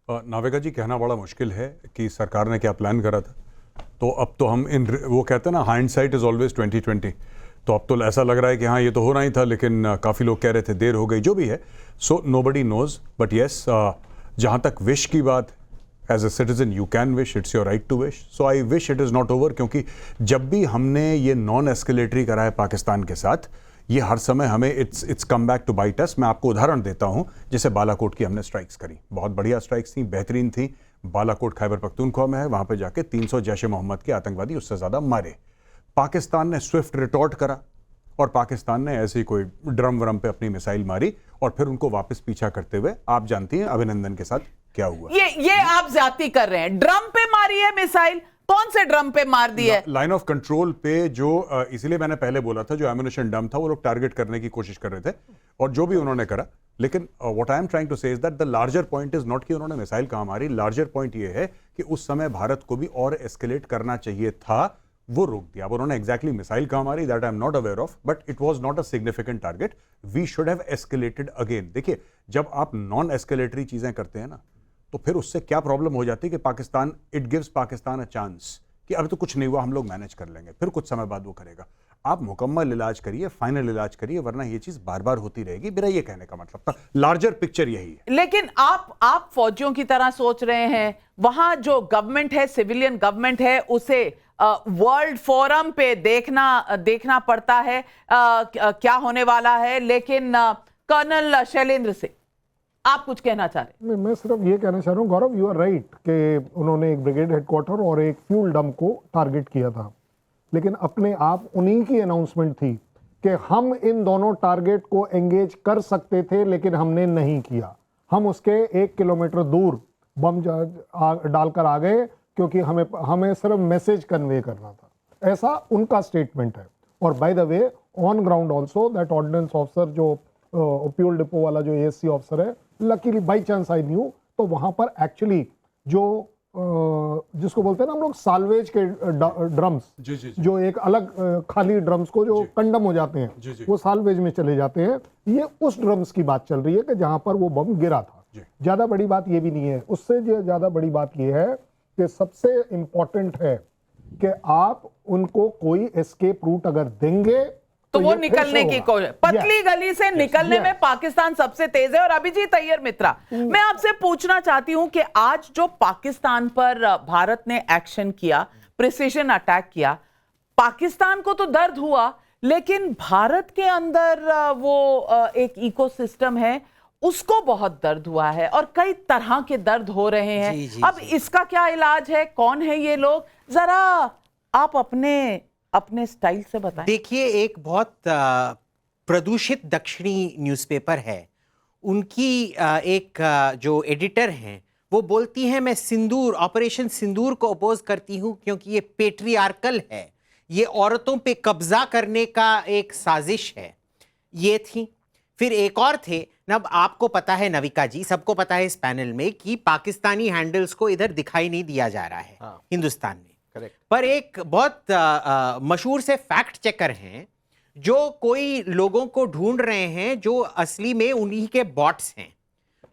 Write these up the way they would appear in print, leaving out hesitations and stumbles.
नाविका जी, कहना बड़ा मुश्किल है कि सरकार ने क्या प्लान करा था। तो अब तो हम वो कहते हैं ना, हाइंडसाइट इज ऑलवेज 2020। तो अब तो ऐसा लग रहा है कि हाँ ये तो होना ही था, लेकिन काफ़ी लोग कह रहे थे देर हो गई, जो भी है। So nobody knows, but yes, जहाँ तक विश की बात, as a citizen you can wish, it's your right to wish. So I wish it is not over, क्योंकि जब भी हमने ये नॉन एस्केलेटरी करा है पाकिस्तान के साथ, ये हर समय हमें it's come back to bite us. मैं आपको उदाहरण देता हूं, जैसे बालाकोट की हमने स्ट्राइक्स करी, बहुत बढ़िया स्ट्राइक्स थी, बेहतरीन थी। बालाकोट खैबर पख्तूनख्वा में है, वहां पे जाके 300 जैश ए मोहम्मद के आतंकवादी उससे ज्यादा मारे। पाकिस्तान ने स्विफ्ट रिटॉर्ट करा और पाकिस्तान ने ऐसे ही कोई ड्रम व्रम पे अपनी मिसाइल मारी और फिर उनको वापस पीछा करते हुए, आप जानती हैं अभिनंदन के साथ क्या हुआ। ये आप ज्यादती कर रहे हैं। ड्रम पे मारी है मिसाइल, कौन से ड्रम पे मार दी है? लाइन ऑफ कंट्रोल पे, जो इसलिए मैंने पहले बोला था, जो एम्युनिशन डम था वो लोग टारगेट करने की कोशिश कर रहे थे, और जो भी उन्होंने करा। लेकिन what I am trying to say is that the larger point is not कि उन्होंने मिसाइल कहां मारी। लार्जर पॉइंट ये है कि उस समय भारत को भी और एस्केलेट करना चाहिए था, वो रोक दिया। अब उन्होंने एग्जैक्टली मिसाइल कहां मारी, that I am not aware of, but it was not a significant target. We should have escalated again. देखिए, जब आप नॉन एस्केलेटरी चीजें करते हैं ना, तो फिर उससे क्या प्रॉब्लम हो जाती है कि Pakistan, it gives Pakistan a chance कि अभी तो कुछ नहीं हुआ, हम लोग मैनेज कर लेंगे, फिर कुछ समय बाद वो करेगा। आप मुकम्मल इलाज करिए, फाइनल इलाज करिए, वरना ये चीज बार बार होती रहेगी। मेरा ये कहने का मतलब था, लार्जर पिक्चर यही है। लेकिन आप फौजियों की तरह सोच रहे हैं। वहां जो गवर्नमेंट है, सिविलियन गवर्नमेंट है, उसे वर्ल्ड फोरम पे देखना पड़ता है क्या होने वाला है। लेकिन कर्नल शैलेंद्र सिंह, आप कुछ कहना चाह रहे हैं? मैं सिर्फ ये कहना चाह रहा हूँ, गौरव, यू आर राइट कि उन्होंने एक ब्रिगेड हेडक्वार्टर और एक फ्यूल डंप को टारगेट किया था, लेकिन अपने आप उन्हीं की अनाउंसमेंट थी कि हम इन दोनों टारगेट को एंगेज कर सकते थे, लेकिन हमने नहीं किया। हम उसके 1 किलोमीटर दूर बम डालकर आ गए, क्योंकि हमें सिर्फ मैसेज कन्वे करना था। ऐसा उनका स्टेटमेंट है। और by the way, on ground also that ordnance officer, जो फ्यूल डिपो वाला जो एएससी ऑफिसर है, luckily by chance I knew, तो वहां पर एक्चुअली जो जिसको बोलते हैं ना हम लोग साल्वेज के ड्रम्स, जो एक अलग खाली ड्रम्स को जो कंडम हो जाते हैं, वो साल्वेज में चले जाते हैं। ये उस ड्रम्स की बात चल रही है कि जहां पर वो बम गिरा था। ज्यादा बड़ी बात ये भी नहीं है। उससे ज्यादा बड़ी बात ये है कि सबसे इंपॉर्टेंट है कि आप उनको कोई एस्केप रूट अगर देंगे तो वो निकलने की कोशिश, पतली गली से निकलने में पाकिस्तान सबसे तेज है। और अभिजीत अय्यर मित्रा, मैं आपसे पूछना चाहती हूं कि आज जो पाकिस्तान पर भारत ने एक्शन किया, प्रिसीजन अटैक किया, पाकिस्तान को तो दर्द हुआ, लेकिन भारत के अंदर वो एक इकोसिस्टम है, उसको बहुत दर्द हुआ है और कई तरह के दर्द हो रहे हैं। अब इसका क्या इलाज है? कौन है ये लोग? जरा आप अपने स्टाइल से बताएं। देखिए, एक बहुत प्रदूषित दक्षिणी न्यूज़पेपर है, उनकी एक जो एडिटर हैं, वो बोलती हैं मैं सिंदूर, ऑपरेशन सिंदूर को अपोज करती हूं क्योंकि ये पेट्रियार्कल है, ये औरतों पे कब्जा करने का एक साजिश है। ये थी। फिर एक और थे ना, आपको पता है नविका जी, सबको पता है इस पैनल में कि पाकिस्तानी हैंडल्स को इधर दिखाई नहीं दिया जा रहा है हिंदुस्तान में। पर एक बहुत मशहूर से फैक्ट चेकर हैं जो कोई लोगों को ढूंढ रहे हैं जो असली में उन्हीं के बॉट्स हैं,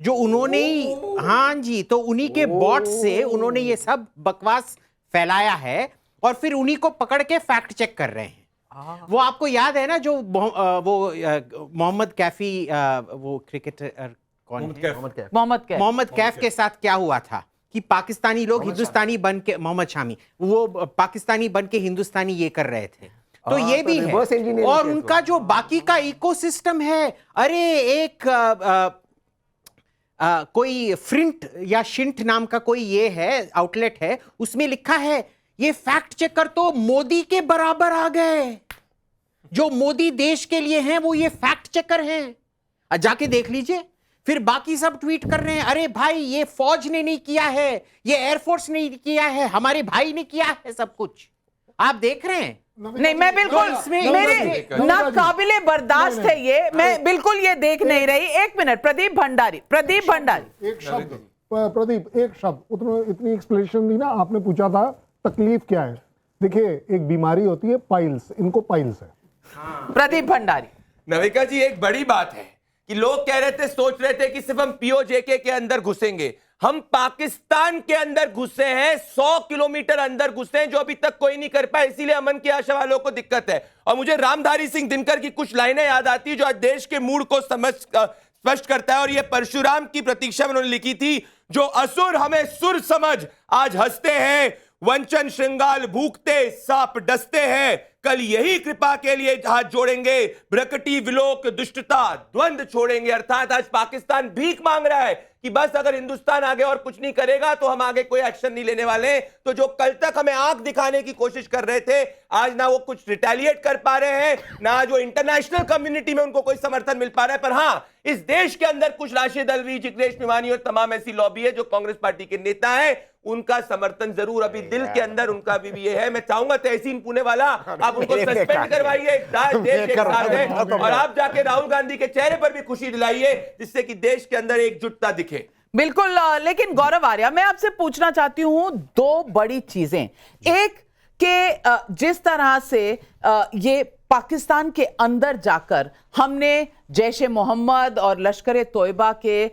जो उन्होंने ही, हाँ जी, तो उन्हीं के बॉट्स से उन्होंने ये सब बकवास फैलाया है और फिर उन्हीं को पकड़ के फैक्ट चेक कर रहे हैं। वो आपको याद है ना, जो वो मोहम्मद कैफी, वो क्रिकेटर कौन है, मोहम्मद कैफ के साथ क्या हुआ था कि पाकिस्तानी लोग हिंदुस्तानी बन के, मोहम्मद शामी, वो पाकिस्तानी बन के हिंदुस्तानी ये कर रहे थे। तो ये भी है। और उनका जो बाकी का इकोसिस्टम है, अरे एक कोई फ्रिंट या शिंट नाम का कोई ये है आउटलेट है, उसमें लिखा है ये फैक्ट चेकर तो मोदी के बराबर आ गए, जो मोदी देश के लिए हैं वो ये फैक्ट चेकर हैं। जाके देख लीजिए। फिर बाकी सब ट्वीट कर रहे हैं, अरे भाई ये फौज ने नहीं किया है, ये एयरफोर्स ने किया है, हमारे भाई ने किया है सब कुछ। आप देख रहे हैं? नहीं, मैं बिल्कुल, मेरे ना काबिले बर्दाश्त है ये, मैं बिल्कुल ये देख नहीं रही। एक मिनट, प्रदीप भंडारी, एक शब्द, प्रदीप, एक शब्द, इतनी एक्सप्लेनेशन दी ना, आपने पूछा था तकलीफ क्या है। देखिए, एक बीमारी होती है पाइल्स, इनको पाइल्स है। प्रदीप भंडारी, नविका जी, एक बड़ी बात है कि लोग कह रहे थे, सोच रहे थे कि सिर्फ हम पीओजेके के अंदर घुसेंगे, हम पाकिस्तान के अंदर घुसे हैं, 100 किलोमीटर अंदर घुसे हैं, जो अभी तक कोई नहीं कर पाया। इसीलिए अमन की आशा वालों को दिक्कत है। और मुझे रामधारी सिंह दिनकर की कुछ लाइनें याद आती है जो आज देश के मूड को स्पष्ट करता है। और ये परशुराम की प्रतीक्षा में उन्होंने लिखी थी, जो असुर हमें सुर समझ आज हंसते हैं, वंचन श्रृंगाल भूखते सांप डसते हैं, कल यही कृपा के लिए हाथ जोड़ेंगे, प्रकटी विलोक दुष्टता द्वंद छोड़ेंगे। अर्थात आज पाकिस्तान भीख मांग रहा है कि बस अगर हिंदुस्तान आगे और कुछ नहीं करेगा तो हम आगे कोई एक्शन नहीं लेने वाले। तो जो कल तक हमें आंख दिखाने की कोशिश कर रहे थे, आज ना वो कुछ रिटेलिएट कर पा रहे हैं, ना जो इंटरनेशनल कम्युनिटी में उनको कोई समर्थन मिल पा रहा है। पर हाँ, इस देश के अंदर कुछ राशिद अल्वी, जिग्नेश मेवानी और तमाम ऐसी लॉबी है जो कांग्रेस पार्टी के नेता हैं, उनका समर्थन जरूर अभी दिल के अंदर उनका भी ये है। मैं चाहूंगा तहसीन पुणे वाला, आप उनको सस्पेंड करवाइए, देश एक साथ है, और आप जाके राहुल गांधी के चेहरे पर भी खुशी दिलाइए, जिससे कि देश के अंदर एकजुटता दिखे। बिल्कुल। लेकिन गौरव आर्या, मैं आपसे पूछना चाहती हूं दो बड़ी चीजें। एक कि जिस तरह से ये पाकिस्तान के अंदर जाकर हमने जैश ए मोहम्मद और लश्कर ए तोयबा के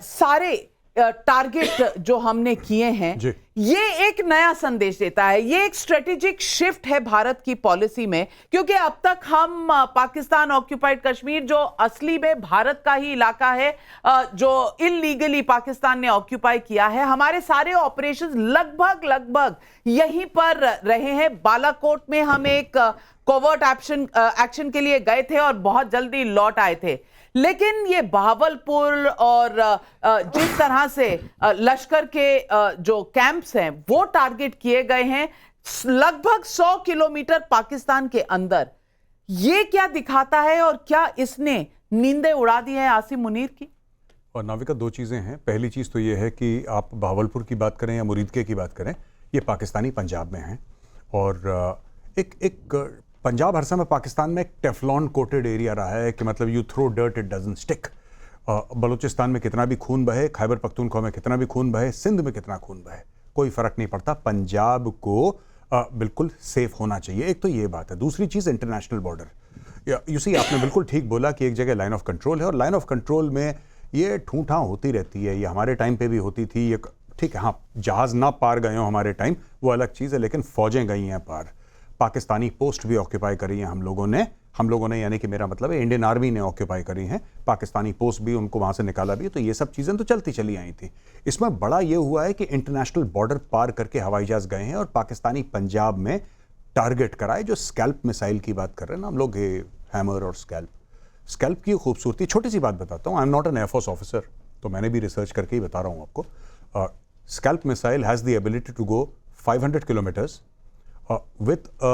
सारे टारगेट जो हमने किए हैं, ये एक नया संदेश देता है। ये एक स्ट्रेटेजिक शिफ्ट है भारत की पॉलिसी में, क्योंकि अब तक हम पाकिस्तान ऑक्यूपाइड कश्मीर, जो असली में भारत का ही इलाका है, जो इलीगली पाकिस्तान ने ऑक्यूपाई किया है, हमारे सारे ऑपरेशंस लगभग यहीं पर रहे हैं। बालाकोट में हम एक कोवर्ट एक्शन के लिए गए थे और बहुत जल्दी लौट आए थे। लेकिन ये बहावलपुर और जिस तरह से लश्कर के जो कैंप्स हैं वो टारगेट किए गए हैं लगभग 100 किलोमीटर पाकिस्तान के अंदर, ये क्या दिखाता है और क्या इसने नींदें उड़ा दी है आसिम मुनीर की? और नाविका, दो चीज़ें हैं। पहली चीज़ तो ये है कि आप बहावलपुर की बात करें या मुरीदके की बात करें, ये पाकिस्तानी पंजाब में हैं। और एक पंजाब हर समय पाकिस्तान में एक टेफलॉन कोटेड एरिया रहा है कि मतलब you throw dirt it doesn't stick. Balochistan में कितना भी खून बहे, खैबर पख्तूनख्वा में कितना भी खून बहे, सिंध में कितना खून बहे, कोई फर्क नहीं पड़ता। पंजाब को बिल्कुल सेफ होना चाहिए। एक तो ये बात है। दूसरी चीज़, इंटरनेशनल बॉर्डर। यू सी, आपने बिल्कुल ठीक बोला कि एक जगह लाइन ऑफ कंट्रोल है और लाइन ऑफ कंट्रोल में ये ठूंठा होती रहती है। ये हमारे टाइम पे भी होती थी। ये ठीक है, हाँ, जहाज़ ना पार गए हो हमारे टाइम, वो अलग चीज़ है, लेकिन फ़ौजें गई हैं पार। पाकिस्तानी पोस्ट भी ऑक्यूपाई करी हैं हम लोगों ने, यानी कि मेरा मतलब है इंडियन आर्मी ने ऑक्यूपाई करी हैं। पाकिस्तानी पोस्ट भी, उनको वहाँ से निकाला भी। तो ये सब चीज़ें तो चलती चली आई थी। इसमें बड़ा ये हुआ है कि इंटरनेशनल बॉर्डर पार करके हवाई जहाज़ गए हैं और पाकिस्तानी पंजाब में टारगेट कराए। जो स्कैल्प मिसाइल की बात कर रहे हैं ना हम लोग, हैमर और स्कैल्प की खूबसूरती। छोटी सी बात बताता हूँ, आई am not an air force officer, तो मैंने भी रिसर्च करके ही बता रहा हूँ आपको। Scalp missile has the ability to go 500 kilometres with a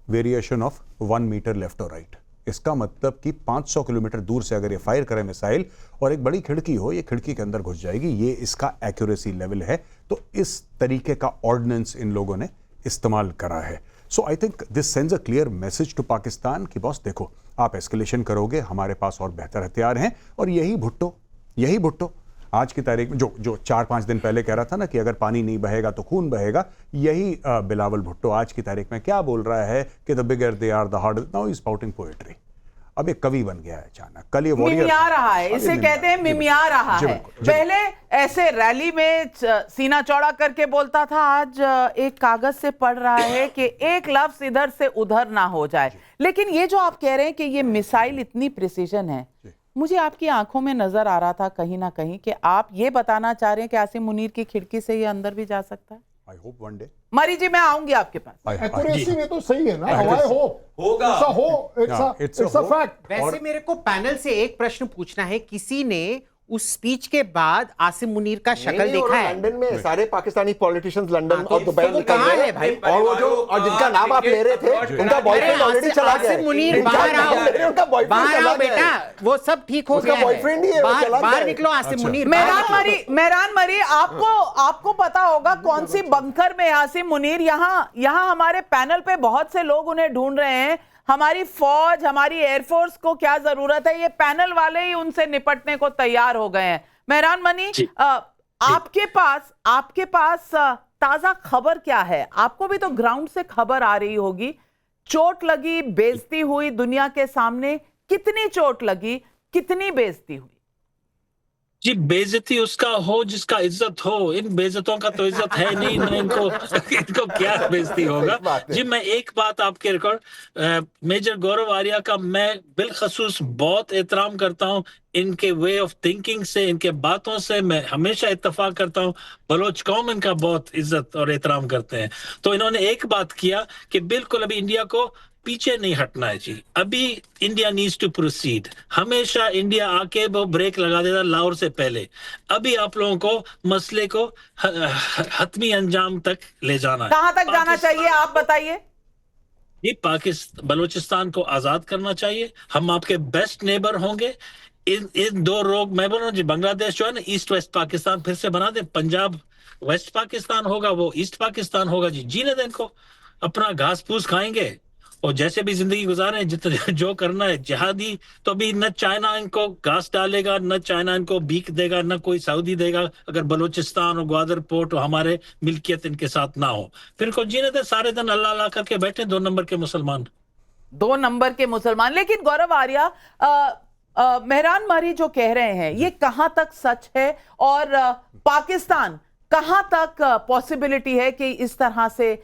variation of 1 metre left और राइट। इसका मतलब कि 500 किलोमीटर दूर से अगर ये फायर करे मिसाइल और एक बड़ी खिड़की हो, ये खिड़की के अंदर घुस जाएगी। ये इसका एक्यूरेसी लेवल है। तो इस तरीके का ऑर्डिनेंस इन लोगों ने इस्तेमाल करा है। So I think this sends a clear message to Pakistan कि बॉस देखो, आप एस्केलेशन करोगे, हमारे पास और बेहतर हथियार हैं। और यही भुट्टो आज की तारीख में जो 4-5 दिन पहले कह रहा था ना कि अगर पानी नहीं बहेगा तो खून बहेगा, यही बिलावल भुट्टो आज की तारीख में क्या बोल रहा है कि the bigger they are the harder. Now he is spouting poetry. अब एक कवि बन गया है अचानक। कल ये मिमिया रहा है, इसे कहते हैं मिमिया रहा है। पहले ऐसे रैली में सीना चौड़ा करके बोलता था, आज एक कागज से पढ़ रहा है कि एक लफ्ज इधर से उधर ना हो जाए। लेकिन ये जो आप कह रहे हैं कि ये मिसाइल इतनी प्रिसीजन है, मुझे आपकी आंखों में नजर आ रहा था कहीं ना कहीं कि आप ये बताना चाह रहे हैं कि आसिम मुनीर की खिड़की से ये अंदर भी जा सकता है। I hope one day. मरी जी, मैं आऊंगी आपके पास। एक्यूरेसी में तो सही है ना, हवाई होगा, इट्स अ फैक्ट। वैसे मेरे को पैनल से एक प्रश्न पूछना है। किसी ने उस स्पीच के बाद आसिम मुनीर का शक्ल देखा है? लंदन में सारे पाकिस्तानी पॉलिटिशियंस लंदन और दुबई तो निकल कहाँ गए है भाई? और वो जो और जिनका नाम आप ले रहे थे, उनका बॉयफ्रेंड ऑलरेडी चला गया है। आसिम मुनीर बाहर आओ, उनका बॉयफ्रेंड बाहर चला आओ गया बेटा, है। वो सब ठीक हो गया है। बॉयफ्रेंड ही है, वो चला गया बाहर है। निकलो आसिम मुनीर। मेहरान मरी, आपको पता होगा कौन सी बंकर में आसिम मुनीर। यहाँ हमारे पैनल पे बहुत से लोग उन्हें ढूंढ रहे हैं। हमारी फौज, हमारी एयरफोर्स को क्या जरूरत है, ये पैनल वाले ही उनसे निपटने को तैयार हो गए हैं। मेहरान मनी, आपके पास ताजा खबर क्या है? आपको भी तो ग्राउंड से खबर आ रही होगी। चोट लगी, बेइज्जती हुई दुनिया के सामने। कितनी चोट लगी, कितनी बेइज्जती हुई? जी, बेइज्जती उसका हो जिसका इज्जत हो। इन बेइज्जतों का तो इज्जत है नहीं, ना इनको इनको क्या बेइज्जती होगा। बात है। जी, मैं एक बात आपके रिकॉर्ड मेजर गौरव आर्या का मैं बिलखसूस बहुत एहतराम करता हूँ। इनके वे ऑफ थिंकिंग से, इनके बातों से मैं हमेशा इत्तेफाक करता हूँ। बलोच कौम इनका बहुत इज्जत और एहतराम करते हैं। तो इन्होंने एक बात किया कि बिल्कुल अभी इंडिया को पीछे नहीं हटना है जी। अभी इंडिया नीड्स टू प्रोसीड। हमेशा इंडिया आके वो ब्रेक लगा देता लाहौर से पहले। अभी आप लोगों को मसले को हतमी अंजाम तक ले जाना है। कहां तक जाना चाहिए आप बताइए। जी, पाकिस्तान बलूचिस्तान को आजाद करना चाहिए। हम आपके बेस्ट नेबर होंगे। इन दो रोग मैं बोल रहा हूँ जी, बांग्लादेश जो है ना, ईस्ट वेस्ट पाकिस्तान फिर से बना दे। पंजाब वेस्ट पाकिस्तान होगा, वो ईस्ट पाकिस्तान होगा जी। जीने दें इनको, अपना घास फूस खाएंगे और जैसे भी जिंदगी गुजारे, जितना जो करना है। जिहादी तो अभी न चाइना इनको घास डालेगा, न चाइना इनको भीख देगा, न कोई सऊदी देगा, अगर बलूचिस्तान और ग्वादर पोर्ट और हमारे मिल्कियत इनके साथ ना हो। फिर इनको जीने दें, सारे दिन अल्लाह अल्लाह करके बैठे 2 नंबर के मुसलमान। 2 नंबर के मुसलमान। लेकिन गौरव आर्या, मेहरान मारी जो कह रहे हैं, ये कहां तक सच है और पाकिस्तान कहां तक पॉसिबिलिटी है कि इस तरह से